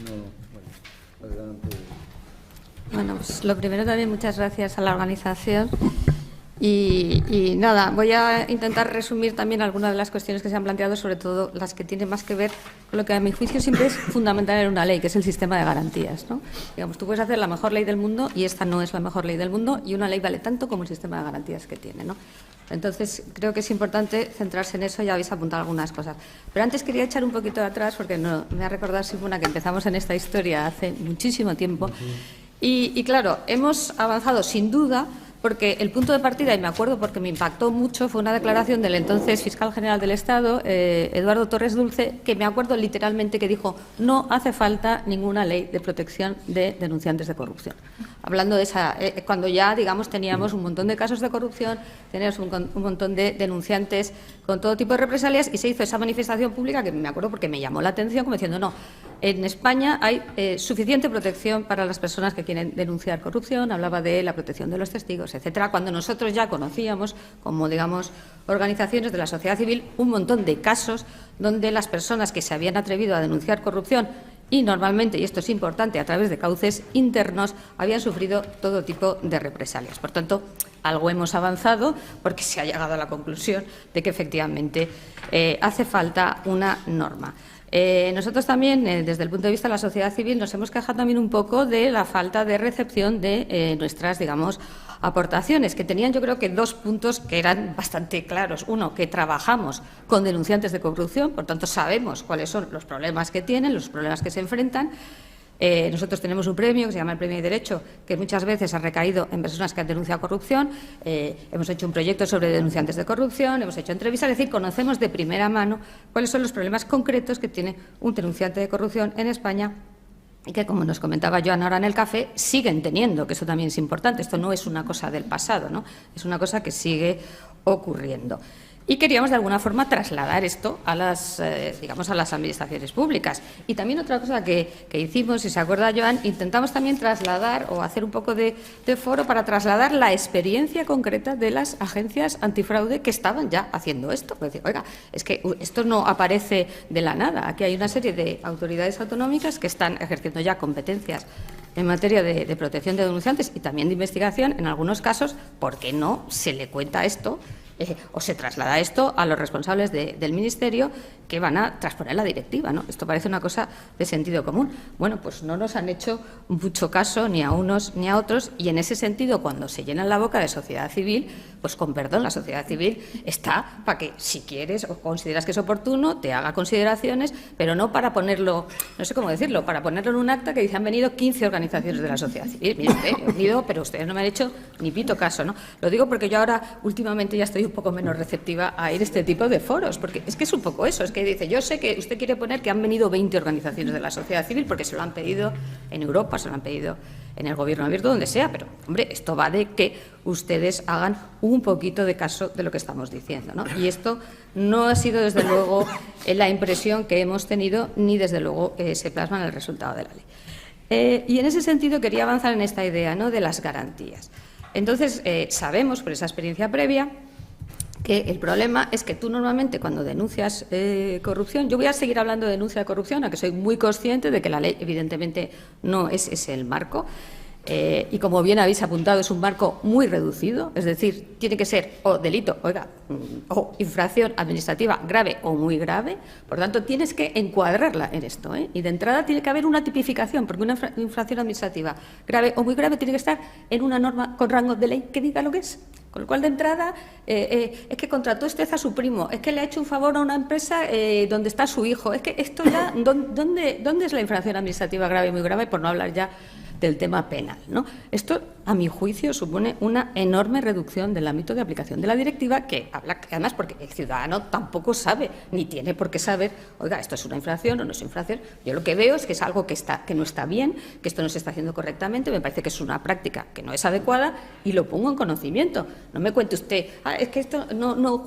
No, bueno, adelante. Bueno, pues lo primero también muchas gracias a la organización y nada, voy a intentar resumir también algunas de las cuestiones que se han planteado, sobre todo las que tienen más que ver con lo que a mi juicio siempre es fundamental en una ley, que es el sistema de garantías, ¿no? Digamos, tú puedes hacer la mejor ley del mundo y esta no es la mejor ley del mundo y una ley vale tanto como el sistema de garantías que tiene, ¿no? Entonces, creo que es importante centrarse en eso, ya habéis apuntado algunas cosas. Pero antes quería echar un poquito de atrás, porque no, me ha recordado Simona que empezamos en esta historia hace muchísimo tiempo. Y claro, hemos avanzado sin duda, porque el punto de partida, y me acuerdo porque me impactó mucho, fue una declaración del entonces fiscal general del Estado, Eduardo Torres Dulce, que me acuerdo literalmente que dijo: no hace falta ninguna ley de protección de denunciantes de corrupción. Hablando de esa, cuando ya, digamos, teníamos un montón de casos de corrupción, teníamos un montón de denunciantes con todo tipo de represalias, y se hizo esa manifestación pública que me acuerdo porque me llamó la atención, como diciendo: no, en España hay suficiente protección para las personas que quieren denunciar corrupción. Hablaba de la protección de los testigos, etcétera, cuando nosotros ya conocíamos, como digamos organizaciones de la sociedad civil, un montón de casos donde las personas que se habían atrevido a denunciar corrupción, y normalmente, y esto es importante, a través de cauces internos, habían sufrido todo tipo de represalias. Por tanto, algo hemos avanzado porque se ha llegado a la conclusión de que efectivamente hace falta una norma. Nosotros también, desde el punto de vista de la sociedad civil, nos hemos quejado también un poco de la falta de recepción de nuestras, digamos, aportaciones, que tenían, yo creo que dos puntos que eran bastante claros. Uno, que trabajamos con denunciantes de corrupción, por tanto sabemos cuáles son los problemas que tienen, los problemas que se enfrentan. Nosotros tenemos un premio que se llama el Premio de Derecho, que muchas veces ha recaído en personas que han denunciado corrupción. Hemos hecho un proyecto sobre denunciantes de corrupción, hemos hecho entrevistas, es decir, conocemos de primera mano cuáles son los problemas concretos que tiene un denunciante de corrupción en España y que, como nos comentaba Joan ahora en el café, siguen teniendo, que eso también es importante. Esto no es una cosa del pasado, ¿no? Es una cosa que sigue ocurriendo. Y queríamos, de alguna forma, trasladar esto a las, digamos, a las administraciones públicas. Y también otra cosa que hicimos, si se acuerda Joan, intentamos también trasladar o hacer un poco de foro para trasladar la experiencia concreta de las agencias antifraude que estaban ya haciendo esto. Pues decir, oiga, es que esto no aparece de la nada. Aquí hay una serie de autoridades autonómicas que están ejerciendo ya competencias en materia de protección de denunciantes y también de investigación en algunos casos. ¿Por qué no se le cuenta esto o se traslada esto a los responsables del Ministerio que van a transponer la directiva, ¿no? Esto parece una cosa de sentido común. Bueno, pues no nos han hecho mucho caso ni a unos ni a otros, y en ese sentido, cuando se llenan la boca de sociedad civil, pues con perdón, la sociedad civil está para que, si quieres o consideras que es oportuno, te haga consideraciones, pero no para ponerlo, no sé cómo decirlo, para ponerlo en un acta que dice: han venido 15 organizaciones de la sociedad civil. Mire usted, he venido, pero ustedes no me han hecho ni pito caso, ¿no? Lo digo porque yo ahora, últimamente, ya estoy un poco menos receptiva a ir a este tipo de foros, porque es que es un poco eso, es que dice: yo sé que usted quiere poner que han venido 20 organizaciones de la sociedad civil porque se lo han pedido en Europa, se lo han pedido en el Gobierno abierto, donde sea, pero, hombre, esto va de que ustedes hagan un poquito de caso de lo que estamos diciendo, ¿no? Y esto no ha sido, desde luego, la impresión que hemos tenido, ni, desde luego, se plasma en el resultado de la ley. Y en ese sentido quería avanzar en esta idea, ¿no?, de las garantías. Entonces, sabemos, por esa experiencia previa, que el problema es que tú normalmente, cuando denuncias corrupción, yo voy a seguir hablando de denuncia de corrupción, aunque soy muy consciente de que la ley evidentemente no es el marco, y como bien habéis apuntado, es un marco muy reducido, es decir, tiene que ser o delito, oiga, o infracción administrativa grave o muy grave. Por tanto, tienes que encuadrarla en esto, y de entrada tiene que haber una tipificación, porque una infracción administrativa grave o muy grave tiene que estar en una norma con rango de ley que diga lo que es. Con lo cual, de entrada, es que contrató usted a su primo, es que le ha hecho un favor a una empresa donde está su hijo. Es que esto ya, ¿dónde es la infracción administrativa grave y muy grave? Por no hablar ya del tema penal, ¿no? Esto, a mi juicio, supone una enorme reducción del ámbito de aplicación de la directiva, que habla, además, porque el ciudadano tampoco sabe, ni tiene por qué saber, oiga, esto es una infracción o no es infracción. Yo lo que veo es que es algo que no está bien, que esto no se está haciendo correctamente, me parece que es una práctica que no es adecuada, y lo pongo en conocimiento. No me cuente usted, es que esto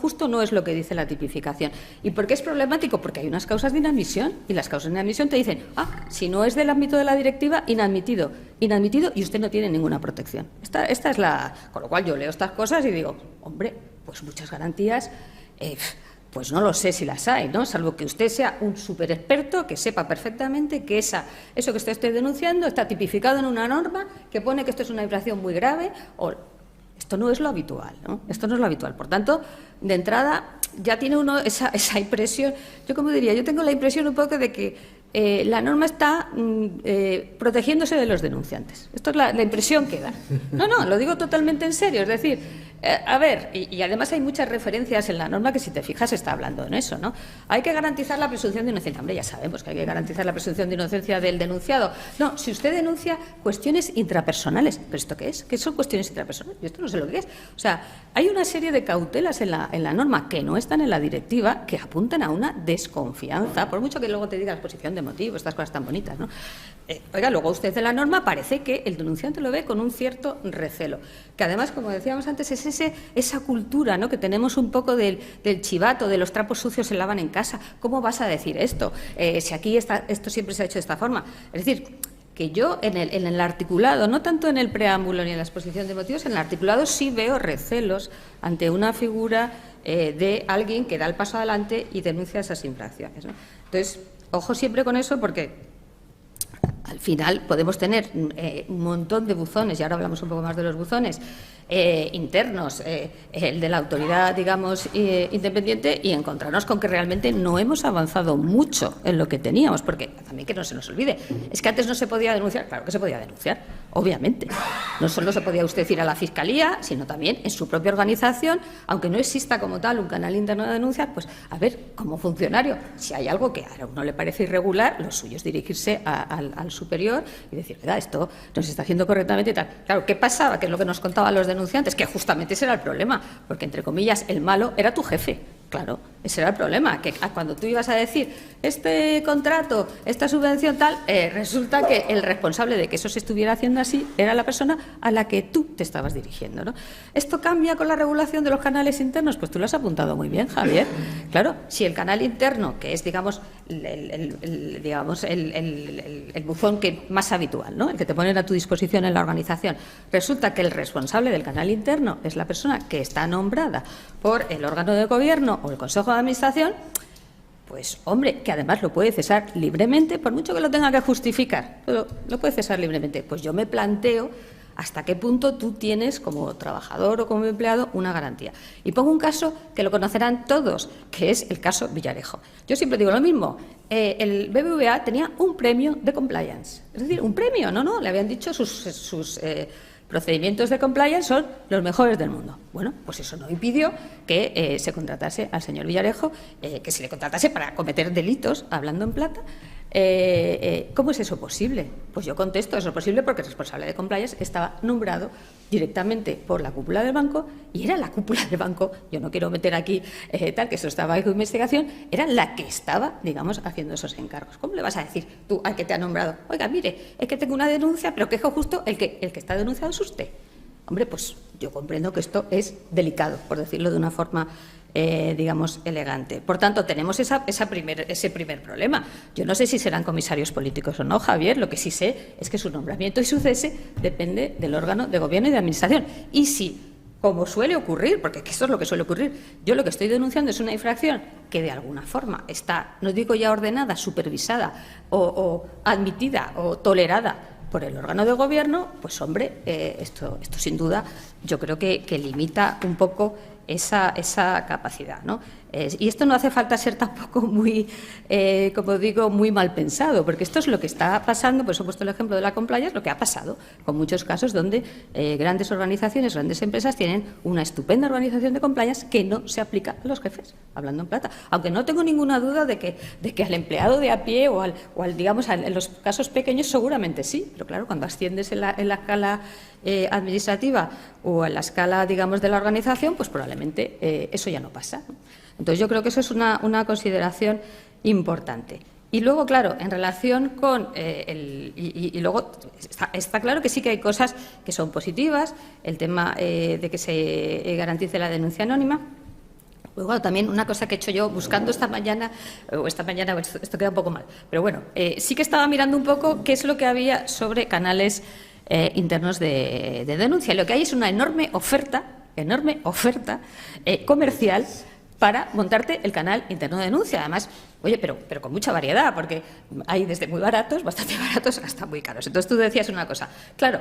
justo no es lo que dice la tipificación. ¿Y por qué es problemático? Porque hay unas causas de inadmisión, y las causas de inadmisión te dicen: si no es del ámbito de la directiva, inadmitido, y usted no tiene ninguna protección. Esta es la... Con lo cual yo leo estas cosas y digo: hombre, pues muchas garantías, Pues no lo sé si las hay, ¿no? Salvo que usted sea un súper experto que sepa perfectamente que eso que usted esté denunciando está tipificado en una norma que pone que esto es una infracción muy grave o... Esto no es lo habitual, ¿no? Esto no es lo habitual. Por tanto, de entrada, ya tiene uno esa impresión. Yo, como diría, yo tengo la impresión un poco de que la norma está protegiéndose de los denunciantes. Esto es la impresión que da. No, lo digo totalmente en serio. Es decir, a ver, y además hay muchas referencias en la norma que, si te fijas, está hablando en eso, ¿no? Hay que garantizar la presunción de inocencia. Hombre, ya sabemos que hay que garantizar la presunción de inocencia del denunciado. No, si usted denuncia cuestiones intrapersonales, ¿pero esto qué es? ¿Qué son cuestiones intrapersonales? Yo esto no sé lo que es. O sea, hay una serie de cautelas en la norma que no están en la directiva que apuntan a una desconfianza, por mucho que luego te diga la exposición de motivos, estas cosas tan bonitas, ¿no? Oiga, luego usted en la norma parece que el denunciante lo ve con un cierto recelo, que además, como decíamos antes, es esa cultura, ¿no?, que tenemos un poco del chivato, de los trapos sucios se lavan en casa. ¿Cómo vas a decir esto? Si aquí esto siempre se ha hecho de esta forma. Es decir, que yo en el articulado, no tanto en el preámbulo ni en la exposición de motivos, en el articulado sí veo recelos ante una figura de alguien que da el paso adelante y denuncia esas infracciones, ¿no? Entonces, ojo siempre con eso, porque al final podemos tener un montón de buzones, y ahora hablamos un poco más de los buzones internos, el de la autoridad, digamos, independiente, y encontrarnos con que realmente no hemos avanzado mucho en lo que teníamos, porque también que no se nos olvide, es que antes no se podía denunciar, claro que se podía denunciar, obviamente. No solo se podía usted ir a la Fiscalía, sino también en su propia organización, aunque no exista como tal un canal interno de denuncia, pues a ver, como funcionario, si hay algo que a uno le parece irregular, lo suyo es dirigirse al superior y decir, ¿verdad?, esto no se está haciendo correctamente y tal. Claro, ¿qué pasaba? Que es lo que nos contaban los denunciantes, que justamente ese era el problema, porque, entre comillas, el malo era tu jefe. Claro, ese era el problema, que cuando tú ibas a decir este contrato, esta subvención tal, resulta que el responsable de que eso se estuviera haciendo así era la persona a la que tú te estabas dirigiendo, ¿no? ¿Esto cambia con la regulación de los canales internos? Pues tú lo has apuntado muy bien, Javier. Claro, si el canal interno, que es, digamos, el buzón más habitual, ¿no?, el que te ponen a tu disposición en la organización, resulta que el responsable del canal interno es la persona que está nombrada por el órgano de gobierno o el Consejo de Administración, pues, hombre, que además lo puede cesar libremente, por mucho que lo tenga que justificar, pero lo puede cesar libremente. Pues yo me planteo hasta qué punto tú tienes, como trabajador o como empleado, una garantía. Y pongo un caso que lo conocerán todos, que es el caso Villarejo. Yo siempre digo lo mismo, el BBVA tenía un premio de compliance, es decir, un premio, no, le habían dicho sus procedimientos de compliance son los mejores del mundo. Bueno, pues eso no impidió que se contratase al señor Villarejo, que se le contratase para cometer delitos, hablando en plata. ¿Cómo es eso posible? Pues yo contesto, eso es posible porque el responsable de compliance estaba nombrado directamente por la cúpula del banco, y era la cúpula del banco, yo no quiero meter aquí que eso estaba en investigación, era la que estaba, digamos, haciendo esos encargos. ¿Cómo le vas a decir tú al que te ha nombrado? Oiga, mire, es que tengo una denuncia, pero que justo el que está denunciado es usted. Hombre, pues yo comprendo que esto es delicado, por decirlo de una forma digamos, elegante. Por tanto, tenemos ese primer problema. Yo no sé si serán comisarios políticos o no, Javier. Lo que sí sé es que su nombramiento y su cese depende del órgano de gobierno y de administración. Y si, como suele ocurrir, porque esto es lo que suele ocurrir, yo lo que estoy denunciando es una infracción que de alguna forma está, no digo ya ordenada, supervisada o admitida o tolerada por el órgano de gobierno, pues hombre, esto sin duda yo creo que limita un poco esa capacidad, ¿no? Y esto no hace falta ser tampoco muy, como digo, muy mal pensado, porque esto es lo que está pasando, pues he puesto el ejemplo de la compliance, lo que ha pasado con muchos casos donde grandes organizaciones, grandes empresas tienen una estupenda organización de compliance que no se aplica a los jefes, hablando en plata. Aunque no tengo ninguna duda de que al empleado de a pie o al digamos, en los casos pequeños seguramente sí, pero claro, cuando asciendes en la escala administrativa o en la escala, digamos, de la organización, pues probablemente eso ya no pasa, ¿no? Entonces, yo creo que eso es una consideración importante. Y luego, claro, en relación con y luego está claro que sí que hay cosas que son positivas, el tema de que se garantice la denuncia anónima. Luego, también una cosa que he hecho yo buscando esta mañana, esto queda un poco mal, pero bueno, sí que estaba mirando un poco qué es lo que había sobre canales internos de denuncia. Lo que hay es una enorme oferta comercial para montarte el canal interno de denuncia. Además, oye, pero con mucha variedad, porque hay desde muy baratos, bastante baratos, hasta muy caros. Entonces tú decías una cosa, claro,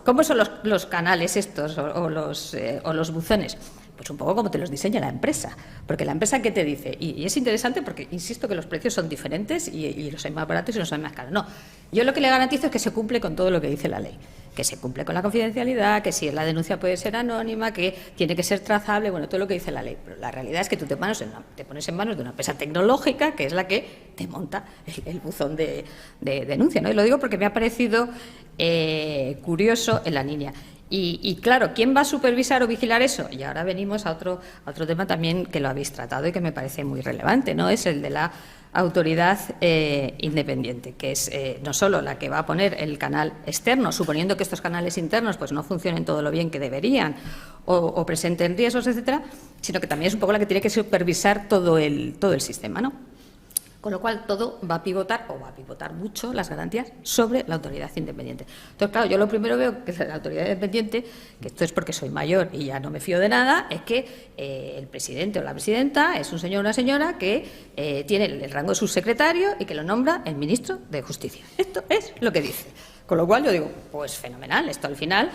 ¿cómo son los canales estos o los buzones? Pues un poco como te los diseña la empresa, porque la empresa ¿qué te dice? Y es interesante porque insisto que los precios son diferentes y los hay más baratos y los hay más caros. No, yo lo que le garantizo es que se cumple con todo lo que dice la ley, que se cumple con la confidencialidad, que si la denuncia puede ser anónima, que tiene que ser trazable, bueno, todo lo que dice la ley. Pero la realidad es que tú te pones en manos de una empresa tecnológica que es la que te monta el buzón de denuncia, ¿no? Y lo digo porque me ha parecido curioso en la línea. Y claro, ¿quién va a supervisar o vigilar eso? Y ahora venimos a otro tema también que lo habéis tratado y que me parece muy relevante, ¿no? Es el de la autoridad independiente, que es no solo la que va a poner el canal externo, suponiendo que estos canales internos pues no funcionen todo lo bien que deberían o presenten riesgos, etcétera, sino que también es un poco la que tiene que supervisar todo el sistema, ¿no? Con lo cual, todo va a pivotar mucho las garantías sobre la autoridad independiente. Entonces, claro, yo lo primero veo que la autoridad independiente, que esto es porque soy mayor y ya no me fío de nada, es que el presidente o la presidenta es un señor o una señora que tiene el rango de subsecretario y que lo nombra el ministro de Justicia. Esto es lo que dice. Con lo cual yo digo, pues fenomenal, esto al final,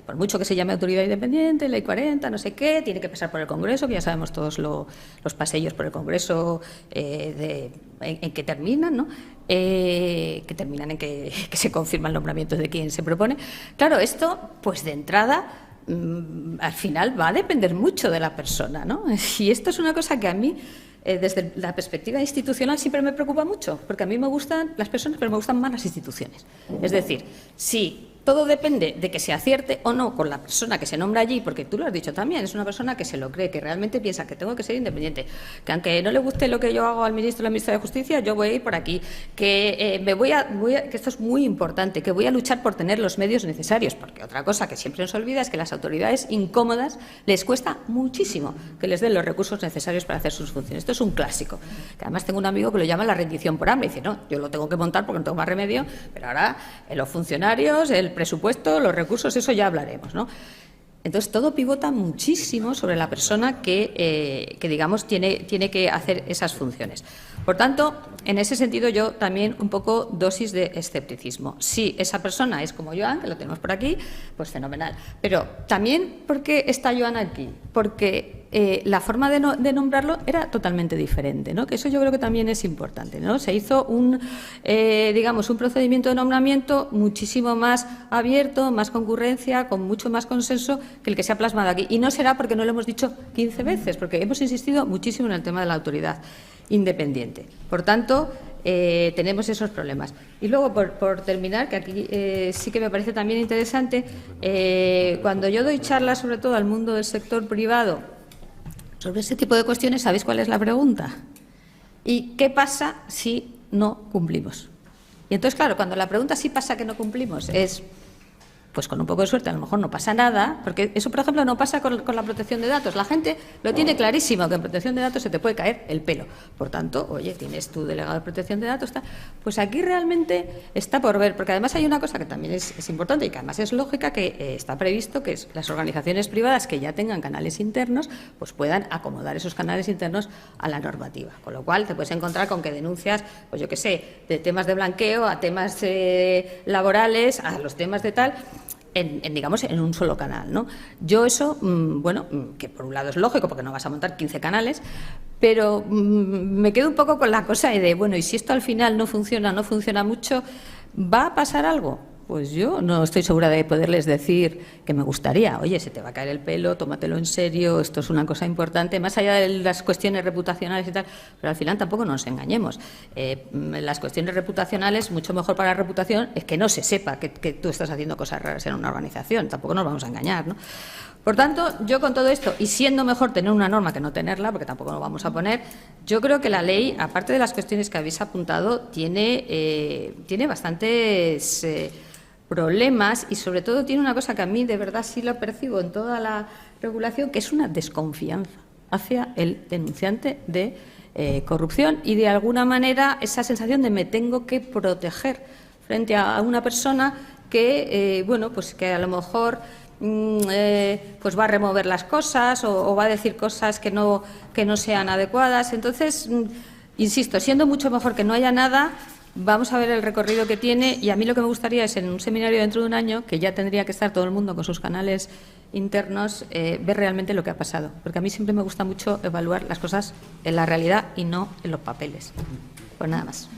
por mucho que se llame autoridad independiente, ley 40, no sé qué, tiene que pasar por el Congreso, que ya sabemos todos los paseillos por el Congreso en que terminan, ¿no? Que terminan en que se confirma el nombramiento de quien se propone. Claro, esto, pues de entrada, al final va a depender mucho de la persona, ¿no? Y esto es una cosa que a mí, desde la perspectiva institucional, siempre me preocupa mucho, porque a mí me gustan las personas, pero me gustan más las instituciones. Es decir, si todo depende de que se acierte o no con la persona que se nombra allí, porque tú lo has dicho también, es una persona que se lo cree, que realmente piensa que tengo que ser independiente, que aunque no le guste lo que yo hago al ministro o la ministra de Justicia, yo voy a ir por aquí, que que esto es muy importante, que voy a luchar por tener los medios necesarios, porque otra cosa que siempre nos olvida es que las autoridades incómodas les cuesta muchísimo que les den los recursos necesarios para hacer sus funciones. Esto es un clásico, que además tengo un amigo que lo llama la rendición por hambre, y dice, no, yo lo tengo que montar porque no tengo más remedio, pero ahora los funcionarios, el presupuesto, los recursos, eso ya hablaremos, ¿no? Entonces, todo pivota muchísimo sobre la persona que digamos, tiene que hacer esas funciones. Por tanto, en ese sentido, yo también un poco dosis de escepticismo. Si esa persona es como Joan, que lo tenemos por aquí, pues fenomenal. Pero también, ¿por qué está Joan aquí? Porque la forma de nombrarlo era totalmente diferente, ¿no? Que eso yo creo que también es importante, ¿no? Se hizo digamos, un procedimiento de nombramiento muchísimo más abierto, más concurrencia, con mucho más consenso que el que se ha plasmado aquí. Y no será porque no lo hemos dicho 15 veces, porque hemos insistido muchísimo en el tema de la autoridad independiente. Por tanto, tenemos esos problemas. Y luego, por terminar, que aquí sí que me parece también interesante, cuando yo doy charlas, sobre todo al mundo del sector privado, sobre ese tipo de cuestiones, ¿sabéis cuál es la pregunta? ¿Y qué pasa si no cumplimos? Y entonces, claro, cuando la pregunta sí pasa que no cumplimos es, pues con un poco de suerte a lo mejor no pasa nada, porque eso, por ejemplo, no pasa con la protección de datos. La gente lo tiene clarísimo, que en protección de datos se te puede caer el pelo. Por tanto, oye, tienes tu delegado de protección de datos, pues aquí realmente está por ver, porque además hay una cosa que también es importante y que además es lógica, que está previsto, que es las organizaciones privadas que ya tengan canales internos, pues puedan acomodar esos canales internos a la normativa. Con lo cual te puedes encontrar con que denuncias, pues yo qué sé, de temas de blanqueo a temas laborales, a los temas de tal, digamos, en un solo canal, ¿no? Yo eso, bueno, que por un lado es lógico porque no vas a montar 15 canales, pero me quedo un poco con la cosa de, bueno, y si esto al final no funciona mucho, ¿va a pasar algo? Pues yo no estoy segura de poderles decir que me gustaría. Oye, se te va a caer el pelo, tómatelo en serio, esto es una cosa importante, más allá de las cuestiones reputacionales y tal, pero al final tampoco nos engañemos. Las cuestiones reputacionales, mucho mejor para la reputación es que no se sepa que tú estás haciendo cosas raras en una organización, tampoco nos vamos a engañar, ¿no? Por tanto, yo con todo esto, y siendo mejor tener una norma que no tenerla, porque tampoco nos vamos a poner, yo creo que la ley, aparte de las cuestiones que habéis apuntado, tiene bastantes problemas y sobre todo tiene una cosa que a mí de verdad sí lo percibo en toda la regulación, que es una desconfianza hacia el denunciante de corrupción y de alguna manera esa sensación de me tengo que proteger frente a una persona que, bueno, pues que a lo mejor pues va a remover las cosas o va a decir cosas que no sean adecuadas. Entonces, insisto, siendo mucho mejor que no haya nada, vamos a ver el recorrido que tiene, y a mí lo que me gustaría es en un seminario dentro de un año, que ya tendría que estar todo el mundo con sus canales internos, ver realmente lo que ha pasado. Porque a mí siempre me gusta mucho evaluar las cosas en la realidad y no en los papeles. Pues nada más.